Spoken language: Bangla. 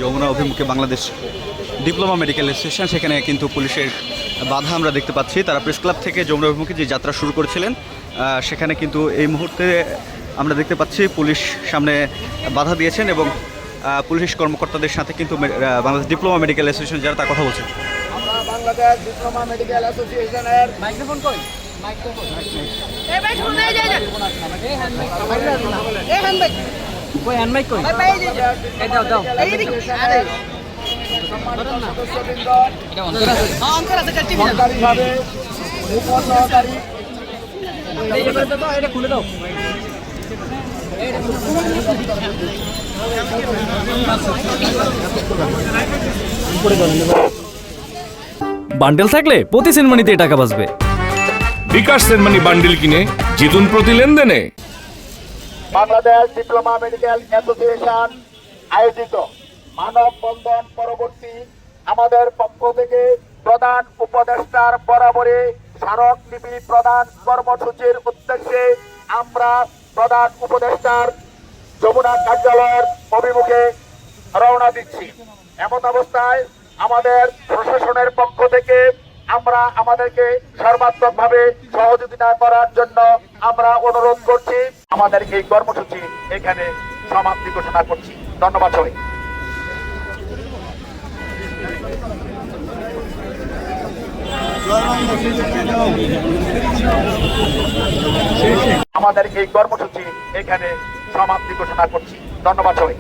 যমুনা অভিমুখে বাংলাদেশ ডিপ্লোমা মেডিকেল স্টেশন, সেখানে কিন্তু পুলিশের বাধা আমরা দেখতে পাচ্ছি। তারা প্রেস ক্লাব থেকে যমুনা অভিমুখে যে যাত্রা শুরু করেছিলেন, সেখানে কিন্তু এই মুহূর্তে আমরা দেখতে পাচ্ছি পুলিশ সামনে বাধা দিয়েছেন এবং পুলিশ কর্মকর্তাদের সাথে কিন্তু বাংলাদেশ ডিপ্লোমা মেডিকেল অ্যাসোসিয়েশন যারা তার কথা বলছেন। আমরা বাংলাদেশ ডিপ্লোমা মেডিকেল অ্যাসোসিয়েশনের মাইক্রোফোন কই এই ভাই শুনে যায় না এই হ্যান্ডব্যাগ কই হ্যান্ডব্যাগ কই ভাই এই দাও দাও এই দিকে আরে সম্মানিত সদস্যবৃন্দ এটা অন্তর আছে হ্যাঁ অন্তর আছে কাটি দিন সরকারিভাবে উপসহকারী এটা খুলে দাও বান্ডেল থাকলে প্রতি সেনমানিতে টাকা বাঁচবে। বিকাশ সেনমানি বান্ডেল কিনে জিতুন প্রতি লেনদেনে। বাংলাদেশ ডিপ্লোমা মেডিকেল অ্যাসোসিয়েশন আয়োজিত মানববন্ধন পরবর্তী আমাদের পক্ষ থেকে প্রধান উপদেষ্টার বরাবরে স্মারকলিপি প্রদান কর্মসূচির উদ্দেশ্যে আমরা প্রধান উপদেষ্টার যমুনা কার্যালয়ের অভিমুখে রওনা দিচ্ছি। এমন অবস্থায় আমাদের প্রশাসনের পক্ষ থেকে আমরা আমাদেরকে সর্বাত্মকভাবে সহযোগিতা করার জন্য আমরা অনুরোধ করছি। আমাদের এই কর্মসূচি এখানে সমাপ্তি ঘোষণা করছি। ধন্যবাদ সবাই। আমাদের এই কর্মসূচি এখানে সমাপ্তি ঘোষণা করছি। ধন্যবাদ সবাই।